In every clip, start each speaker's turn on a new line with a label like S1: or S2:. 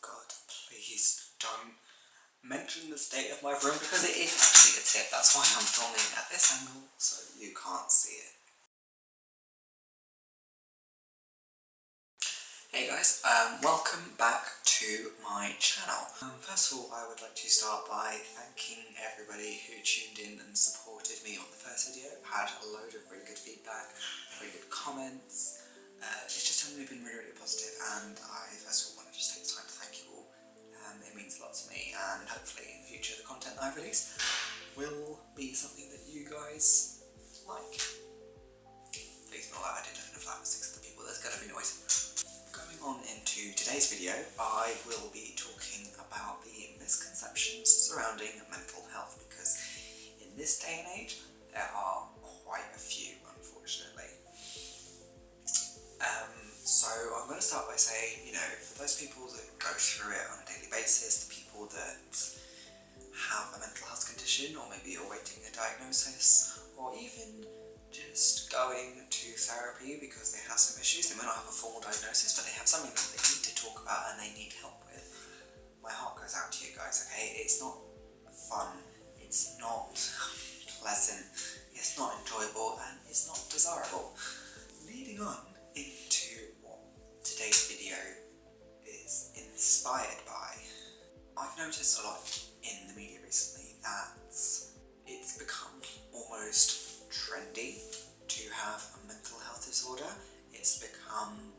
S1: God, please don't mention the state of my room because it is actually a tip. That's why I'm filming at this angle so you can't see it. Hey guys, welcome back to my channel. First of all, I would like to start by thanking everybody who tuned in and supported me on the first video. I had a load of really good feedback, really good comments. It's just generally been really, really positive, and I first of all want to just take the time to thank you all. It means a lot to me, and hopefully in the future the content I release will be something that you guys like. Please ignore that, I did live in a flat with 6 other people, there's going to be noise. Going on into today's video, I will be talking about the misconceptions surrounding mental health, because in this day and age there are quite a few, unfortunately. So I'm going to start by saying, for those people that go through it on a daily basis, the people that have a mental health condition, or maybe awaiting a diagnosis, or even just going to therapy because they have some issues. They might not have a formal diagnosis, but they have something that they need to talk about and they need help with. My heart goes out to you guys, okay? It's not fun, it's not pleasant, it's not enjoyable, and it's not desirable. Leading on into what today's video is inspired by, I've noticed a lot in the media recently that it's become almost trendy to have a mental health disorder. It's become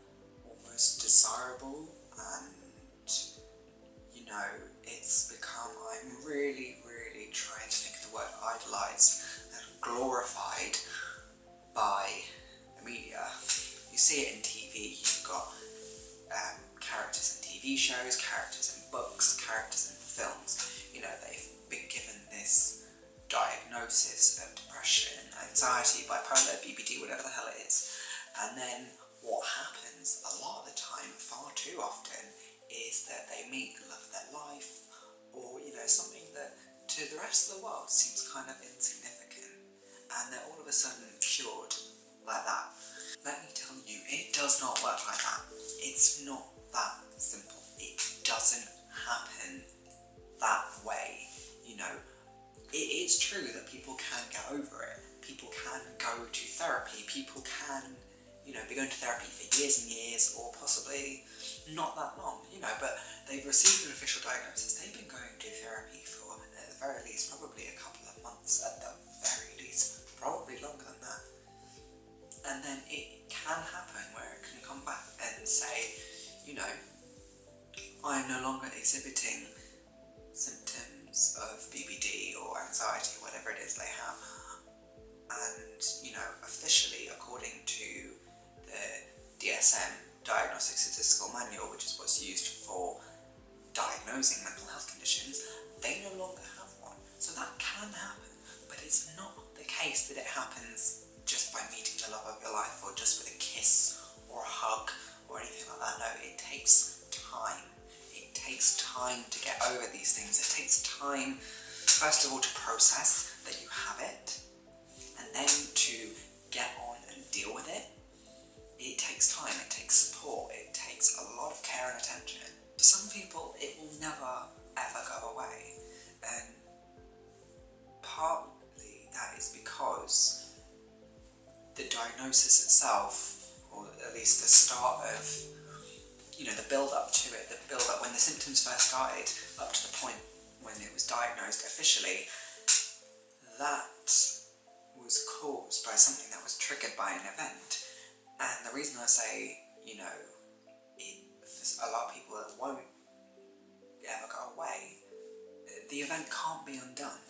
S1: almost desirable, and it's become, I'm really, really trying to think of the word, idolised and glorified by the media. You see it in TV, you've got characters in TV shows, characters in books, characters in films. They've been given this diagnosis of depression, anxiety, bipolar, BPD, whatever the hell it is. And then what happens a lot of the time, far too often, is that they meet the love of their life, or something that to the rest of the world seems kind of insignificant, and they're all of a sudden cured like that. Let me tell you, it does not work like that. It's not that simple. It doesn't happen that way. It is true that people can get over it. People can go to therapy. People can, be going to therapy for years and years, or possibly not that long, but they've received an official diagnosis. They've been going to therapy for, at the very least, probably a couple of months, at the very least, probably longer than that. And then it can happen where it can come back and say, I'm no longer exhibiting symptoms of BPD or anxiety, whatever it is they have. And, officially, according to the DSM, Diagnostic Statistical Manual, which is what's used for diagnosing mental health conditions, they no longer have one. So that can happen, but it's not the case that it happens just by meeting the love of your life, or just with a kiss or a hug or anything like that. No, it takes time. It takes time to get over these things. It takes time, first of all, to process that you have it, and then to get on and deal with it. It takes time, it takes support, it takes a lot of care and attention. For some people, it will never ever go away, and partly that is because the diagnosis itself, or at least the start of, the build-up to it, the build-up when the symptoms first started, up to the point when it was diagnosed officially, that was caused by something that was triggered by an event. And the reason I say, for a lot of people that won't ever go away, the event can't be undone.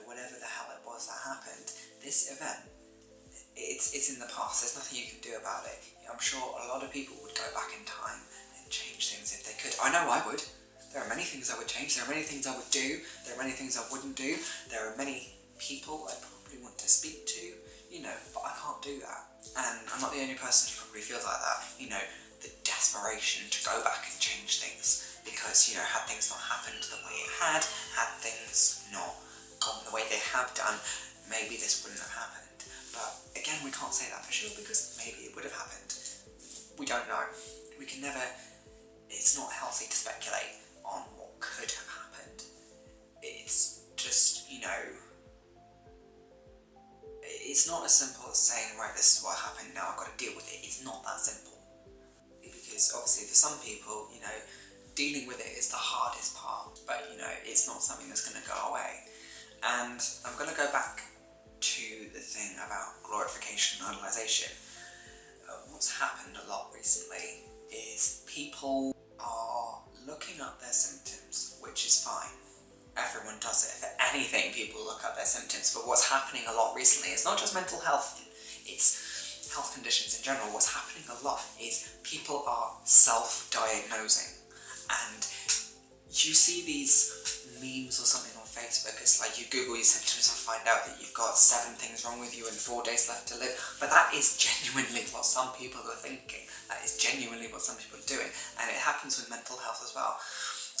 S1: Whatever the hell it was that happened, this event, it's in the past, there's nothing you can do about it. I'm sure a lot of people would go back in time and change things if they could. I know I would. There are many things I would change, there are many things I would do, there are many things I wouldn't do, there are many people I probably want to speak to, but I can't do that. And I'm not the only person who probably feels like that, the desperation to go back and change things, because, had things not happened the way it had things not gone the way they have done, maybe this wouldn't have happened. But again, we can't say that for sure, because maybe it would have happened. We don't know. We can never, it's it's not healthy to speculate on what could have happened. It's just, it's not as simple as saying, right, this is what happened, now I've got to deal with it. It's not that simple. Because obviously for some people, dealing with it is the hardest part, but it's not something that's going to go away. And I'm going to go back to the thing about glorification and idolization. What's happened a lot recently is people are looking up their symptoms, which is fine. Everyone does it. If anything, people look up their symptoms. But what's happening a lot recently is not just mental health, it's health conditions in general. What's happening a lot is people are self-diagnosing. And you see these memes or something on Facebook, it's like you Google your symptoms and find out that you've got 7 things wrong with you and 4 days left to live. But that is genuinely what some people are thinking. That is genuinely what some people are doing. And it happens with mental health as well.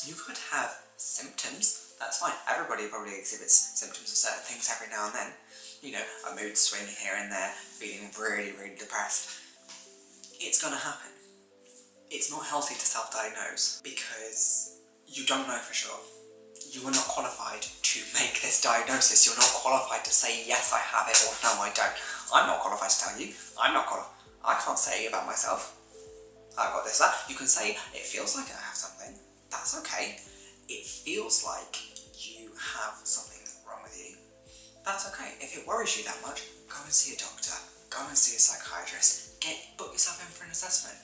S1: You could have symptoms, that's fine. Everybody probably exhibits symptoms of certain things every now and then. A mood swing here and there, feeling really, really depressed. It's gonna happen. It's not healthy to self-diagnose because you don't know for sure. You are not qualified to make this diagnosis. You're not qualified to say, yes, I have it, or no, I don't. I'm not qualified to tell you. I can't say about myself, I've got this, that. You can say, it feels like I have something. That's okay. It feels like you have something wrong with you. That's okay. If it worries you that much, go and see a doctor. Go and see a psychiatrist. Book yourself in for an assessment.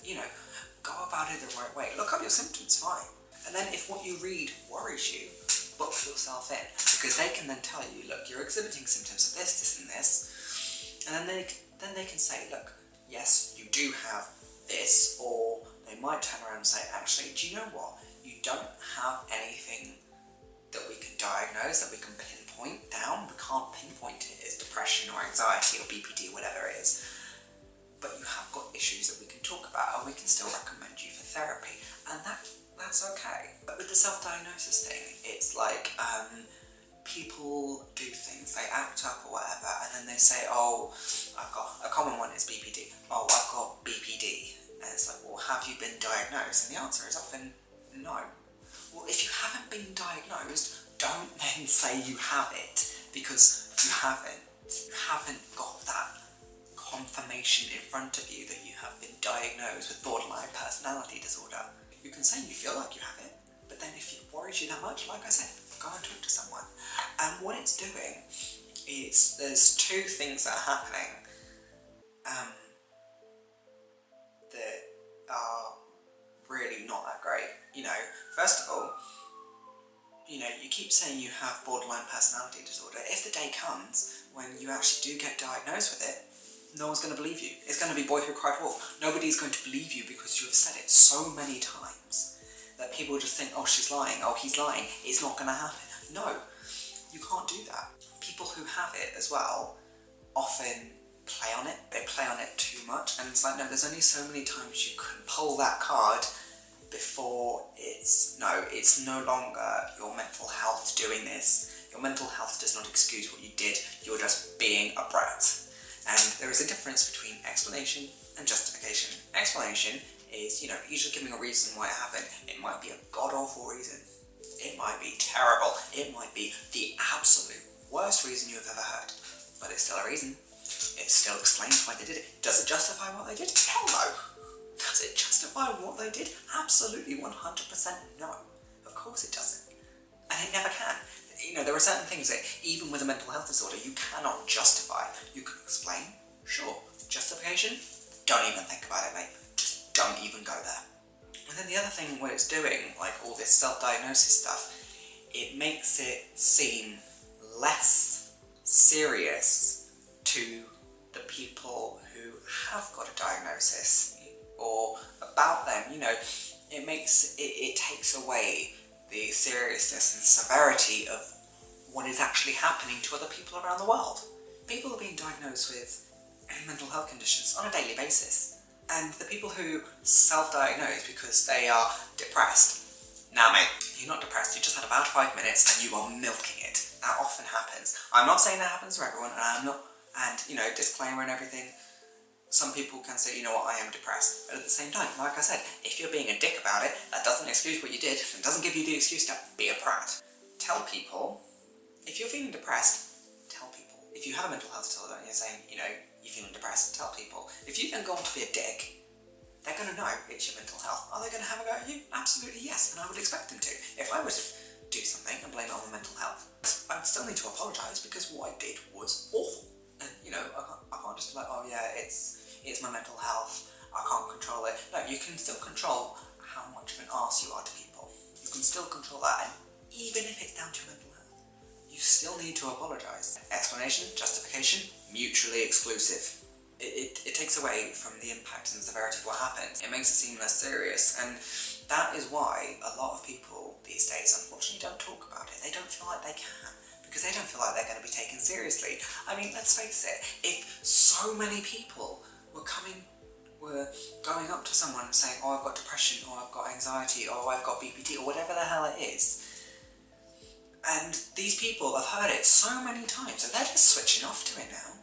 S1: Go about it the right way. Look up your symptoms, fine. And then if what you read worries you, book yourself in. Because they can then tell you, look, you're exhibiting symptoms of this, this and this. And then they can say, look, yes, you do have this. Or they might turn around and say, actually, do you know what? You don't have anything that we can diagnose, that we can pinpoint down. We can't pinpoint it as depression or anxiety or BPD, whatever it is. But you have got issues that we can talk about, and we can still recommend you for therapy. And that's okay. But with the self-diagnosis thing, it's like people do things, they act up or whatever, and then they say, oh, I've got, a common one is BPD. Oh, I've got BPD. And it's like, well, have you been diagnosed? And the answer is often no. Well, if you haven't been diagnosed, don't then say you have it, because you haven't. You haven't got that confirmation in front of you that you have been diagnosed with borderline personality disorder. You can say you feel like you have it, but then if it worries you that much, like I said, go and talk to someone. And what it's doing is, there's 2 things that are happening that are really not that great. First of all, you keep saying you have borderline personality disorder. If the day comes when you actually do get diagnosed with it, no one's going to believe you. It's going to be Boy Who Cried Wolf. Nobody's going to believe you because you have said it so many times that people just think, oh, she's lying, oh, he's lying, it's not going to happen. No, you can't do that. People who have it as well often play on it. They play on it too much, and it's like, no, there's only so many times you can pull that card before it's no longer your mental health doing this. Your mental health does not excuse what you did. You're just being a brat. And there is a difference between explanation and justification. Explanation is, usually giving a reason why it happened. It might be a god-awful reason. It might be terrible. It might be the absolute worst reason you've ever heard. But it's still a reason. It still explains why they did it. Does it justify what they did? Hell no. Does it justify what they did? Absolutely 100% no. Of course it doesn't. And it never can. There are certain things that, even with a mental health disorder, you cannot justify. You can explain, sure. Justification? Don't even think about it, mate. Just don't even go there. And then the other thing, what it's doing, like all this self-diagnosis stuff, it makes it seem less serious to the people who have got a diagnosis, or about them. It takes away the seriousness and severity of what is actually happening to other people around the world. People are being diagnosed with mental health conditions on a daily basis. And the people who self-diagnose because they are depressed, nah mate, you're not depressed, you just had a bad 5 minutes and you are milking it. That often happens. I'm not saying that happens for everyone, and disclaimer and everything, some people can say, you know what, I am depressed. But at the same time, like I said, if you're being a dick about it, that doesn't excuse what you did, and doesn't give you the excuse to be a prat. Tell people, if you're feeling depressed, tell people. If you have a mental health disorder and you're saying, you know, you're feeling depressed, tell people. If you then go on to be a dick, they're going to know it's your mental health. Are they going to have a go at you? Absolutely yes, and I would expect them to. If I was to do something and blame it on my mental health, I would still need to apologise because what I did was awful. And, you know, I can't just be like, oh yeah, it's my mental health, I can't control it. No, you can still control how much of an arse you are to people. You can still control that, and even if it's down to your mental health, you still need to apologise. Explanation, justification, mutually exclusive. It takes away from the impact and severity of what happened. It makes it seem less serious, and that is why a lot of people these days unfortunately don't talk about it. They don't feel like they can, because they don't feel like they're going to be taken seriously. I mean, let's face it, if so many people were going up to someone and saying, oh, I've got depression, or I've got anxiety, or I've got BPD, or whatever the hell it is, and these people have heard it so many times, and they're just switching off to it now.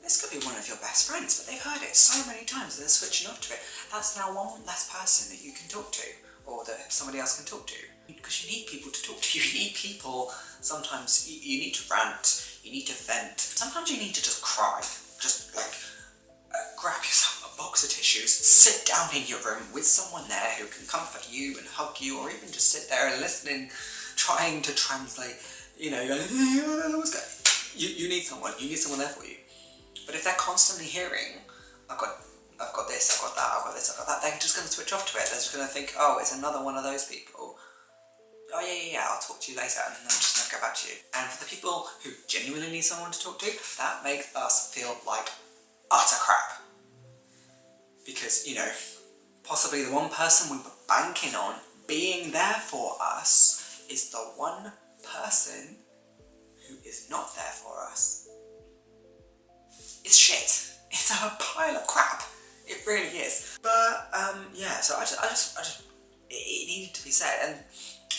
S1: This could be one of your best friends, but they've heard it so many times that they're switching off to it. That's now one less person that you can talk to, or that somebody else can talk to. Because you need people to talk to. You need people, sometimes you need to rant, you need to vent. Sometimes you need to just cry. Just like, grab yourself a box of tissues, sit down in your room with someone there who can comfort you and hug you, or even just sit there and listening, trying to translate, you know, you need someone there for you. But if they're constantly hearing, I've got this, I've got that, I've got this, I've got that, they're just going to switch off to it. They're just going to think, oh, it's another one of those people. Oh yeah, I'll talk to you later, and then I'm just going to go back to you. And for the people who genuinely need someone to talk to, that makes us feel like utter crap. Because, you know, possibly the one person we were banking on being there for us is the one person who is not there for us. It's shit. It's a pile of crap. It really is. But yeah. So it needed to be said, and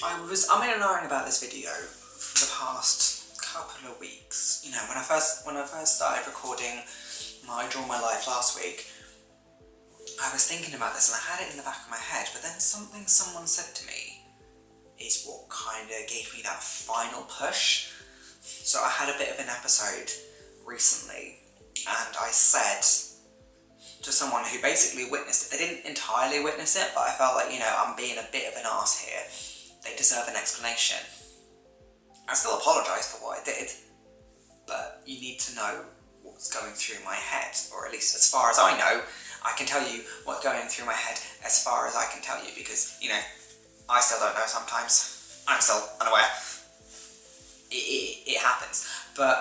S1: I'm in and ahhing about this video for the past couple of weeks. You know, when I first started recording my Draw My Life last week, I was thinking about this and I had it in the back of my head. But then something someone said to me is what kind of gave me that final push. So I had a bit of an episode recently, and I said to someone who basically witnessed it, they didn't entirely witness it, but I felt like, you know, I'm being a bit of an arse here. They deserve an explanation. I still apologise for what I did, but you need to know what's going through my head, or at least as far as I know, I can tell you what's going through my head as far as I can tell you, because, you know, I still don't know sometimes. I'm still unaware. It happens. But,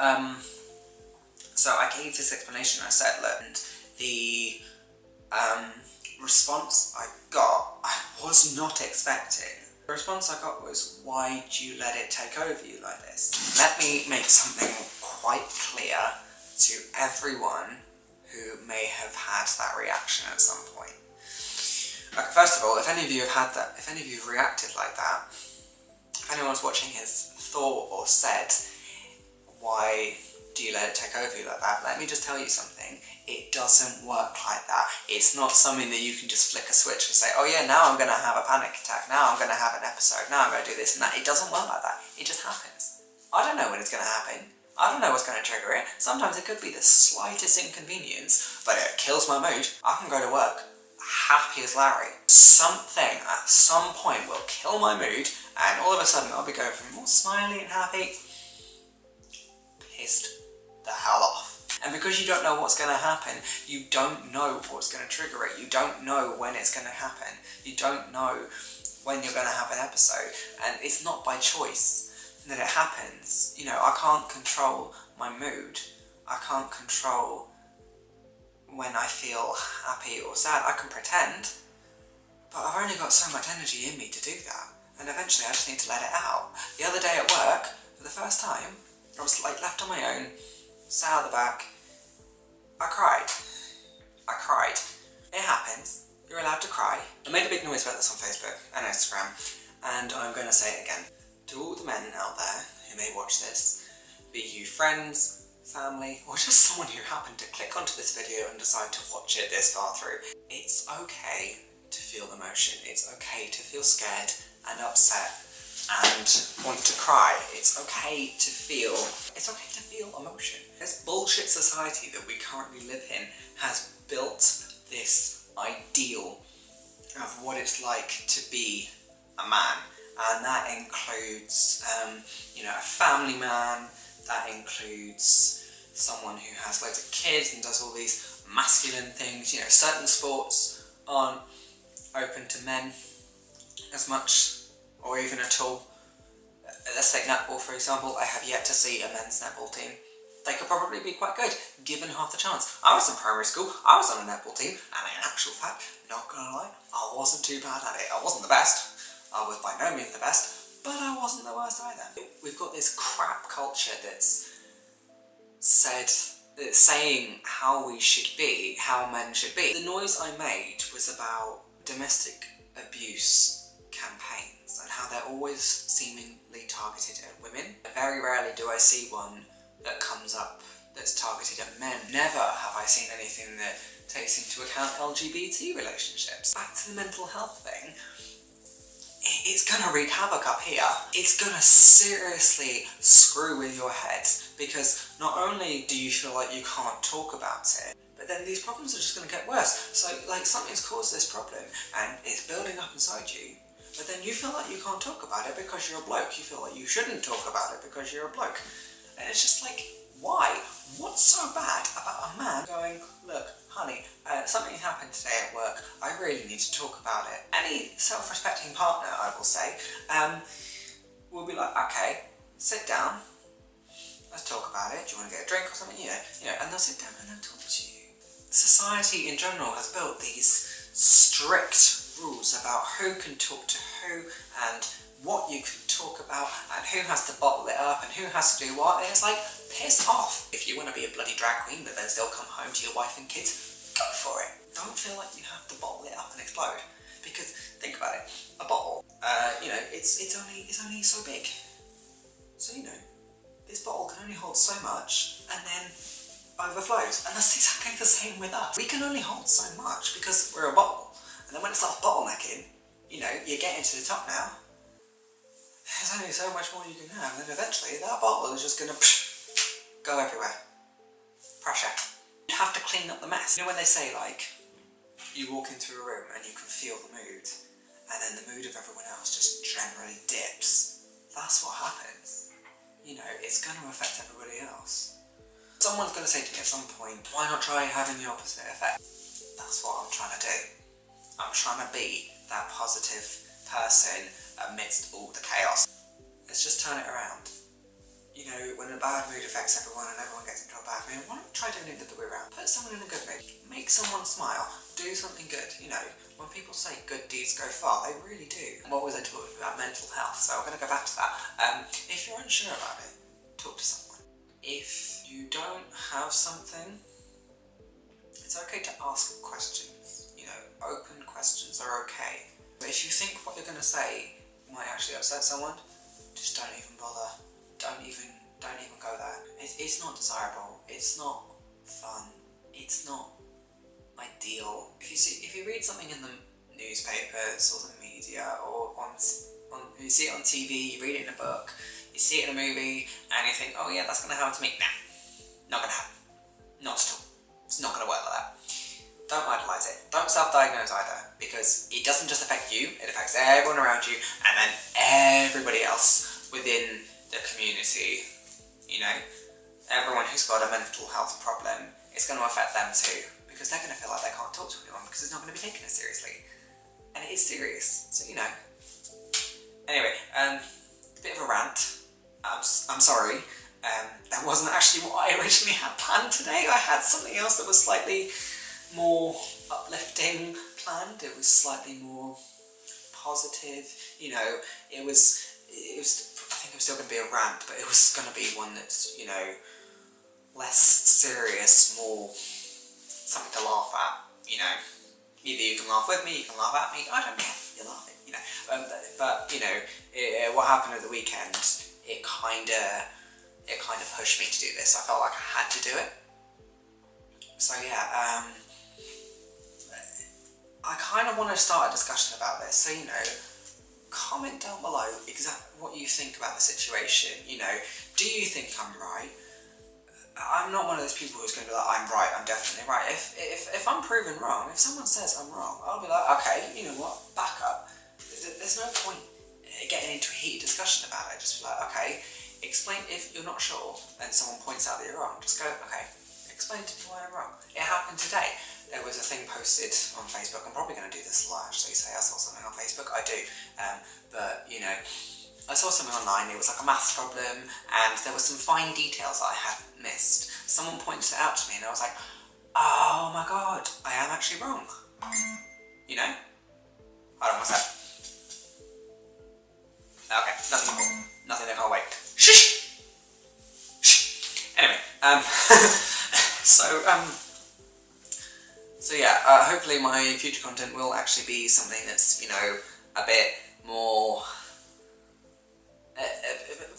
S1: so I gave this explanation. I said, look, and the response I got, I was not expecting. The response I got was, why do you let it take over you like this? Let me make something quite clear to everyone who may have had that reaction at some point. Okay, first of all, if any of you have had that, if any of you have reacted like that, if anyone's watching has thought or said, why do you let it take over you like that? Let me just tell you something. It doesn't work like that. It's not something that you can just flick a switch and say, oh yeah, now I'm going to have a panic attack. Now I'm going to have an episode. Now I'm going to do this and that. It doesn't work like that. It just happens. I don't know when it's going to happen. I don't know what's going to trigger it. Sometimes it could be the slightest inconvenience, but it kills my mood. I can go to work happy as Larry. Something at some point will kill my mood, and all of a sudden I'll be going from all smiley and happy, pissed the hell off. And because you don't know what's going to happen, you don't know what's going to trigger it. You don't know when it's going to happen. You don't know when you're going to have an episode. And it's not by choice that it happens. You know, I can't control my mood. I can't control when I feel happy or sad. I can pretend, but I've only got so much energy in me to do that. And eventually I just need to let it out. The other day at work, for the first time, I was like left on my own, sat at the back. I cried. It happens. You're allowed to cry. I made a big noise about this on Facebook and Instagram, and I'm going to say it again. To all the men out there who may watch this, be you friends, family, or just someone who happened to click onto this video and decide to watch it this far through. It's okay to feel emotion. It's okay to feel scared and upset and want to cry. It's okay to feel emotion. This bullshit society that we currently live in has built this ideal of what it's like to be a man, and that includes a family man, that includes someone who has loads of kids and does all these masculine things. Certain sports aren't open to men as much, or even at all. Let's take netball for example. I have yet to see a men's netball team. They could probably be quite good, given half the chance. I was in primary school, I was on a netball team, and in actual fact, not gonna lie, I wasn't too bad at it. I wasn't the best, I was by no means the best, but I wasn't the worst either. We've got this crap culture that's saying how we should be, how men should be. The noise I made was about domestic abuse campaigns and how they're always seemingly targeted at women. Very rarely do I see one that comes up that's targeted at men. Never have I seen anything that takes into account LGBT relationships. Back to the mental health thing, it's gonna wreak havoc up here. It's gonna seriously screw with your head, because not only do you feel like you can't talk about it, but then these problems are just gonna get worse. So something's caused this problem and it's building up inside you, but then you feel like you can't talk about it because you're a bloke. You feel like you shouldn't talk about it because you're a bloke. And it's just like, why? What's so bad about a man going, look, honey, something happened today at work, I really need to talk about it. Any self-respecting partner, I will say, will be like, okay, sit down, let's talk about it. Do you want to get a drink or something? And they'll sit down and they'll talk to you. Society in general has built these strict rules about who can talk to who and what you can talk about and who has to bottle it up and who has to do what. And it's like, piss off. If you want to be a bloody drag queen but then still come home to your wife and kids, go for it. Don't feel like you have to bottle it up and explode, because think about it, a bottle, it's only so big. So this bottle can only hold so much and then overflows, and that's exactly the same with us. We can only hold so much because we're a bottle, and then when it starts bottlenecking, you're getting to the top now. There's only so much more you can have, and then eventually that bottle is just gonna go everywhere. Pressure. You have to clean up the mess. When they say you walk into a room and you can feel the mood, and then the mood of everyone else just generally dips. That's what happens. It's gonna affect everybody else. Someone's gonna say to me at some point, why not try having the opposite effect? That's what I'm trying to do. I'm trying to be that positive person amidst all the chaos. Let's just turn it around. When a bad mood affects everyone and everyone gets into a bad mood, why don't we try doing it the other way around? Put someone in a good mood. Make someone smile. Do something good. When people say good deeds go far, they really do. What was I talking about? Mental health. So I'm going to go back to that. If you're unsure about it, talk to someone. If you don't have something, it's okay to ask questions. Open questions are okay. But if you think what you're going to say might actually upset someone, just don't even bother. Don't even go there. It's not desirable. It's not fun. It's not ideal. If you read something in the newspapers or the media or you see it on TV, you read it in a book, you see it in a movie, and you think, oh yeah, that's going to happen to me. Nah, not going to happen. Not at all. It's not going to work like that. Don't idolise it. Don't self-diagnose either, because it doesn't just affect you, it affects everyone around you, and then everybody else within the community. Everyone who's got a mental health problem, it's going to affect them too, because they're going to feel like they can't talk to anyone because it's not going to be taken as seriously. And it is serious, so Anyway, a bit of a rant. I'm sorry. That wasn't actually what I originally had planned today. I had something else that was slightly more uplifting planned. It was slightly more positive. It was. I think it was still going to be a rant, but it was going to be one that's less serious, more something to laugh at. Either you can laugh with me, you can laugh at me. I don't care. You're laughing. But what happened at the weekend? It kind of it kind of pushed me to do this. I felt like I had to do it. So yeah, I kind of want to start a discussion about this. So, you know, comment down below exactly what you think about the situation. You know, do you think I'm right? I'm not one of those people who's going to be like, I'm right, I'm definitely right. If I'm proven wrong, if someone says I'm wrong, I'll be like, okay, you know what, back up. There's no point getting into a heated discussion about it. Just be like, okay, explain if you're not sure and someone points out that you're wrong. Just go, okay, explain to me why I'm wrong. It happened today. There was a thing posted on Facebook. I'm probably going to do this live, so you say I saw something on Facebook. I do, but you know, I saw something online. It was like a maths problem, and there were some fine details that I had missed. Someone pointed it out to me, and I was like, "Oh my god, I am actually wrong." You know? Hold on, what's that? Okay, nothing. I can't wait. Shh. Anyway, so yeah, hopefully my future content will actually be something that's, you know, a bit more, a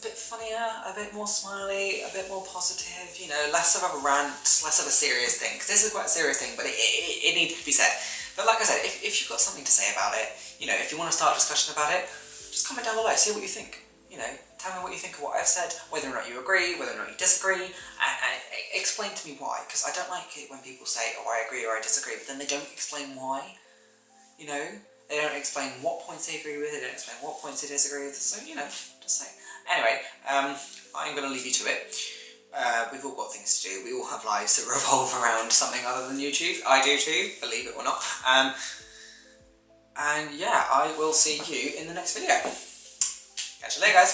S1: bit funnier, a bit more smiley, a bit more positive, you know, less of a rant, less of a serious thing, because this is quite a serious thing, but it needs to be said. But like I said, if you've got something to say about it, you know, if you want to start a discussion about it, just comment down below, see what you think. You know, tell me what you think of what I've said, whether or not you agree, whether or not you disagree, and explain to me why, because I don't like it when people say, oh, I agree or I disagree, but then they don't explain why. You know, they don't explain what points they agree with, they don't explain what points they disagree with, so, you know, just say. Anyway, I'm going to leave you to it. We've all got things to do, we all have lives that revolve around something other than YouTube. I do too, believe it or not. And yeah, I will see you in the next video. Catch you later, guys.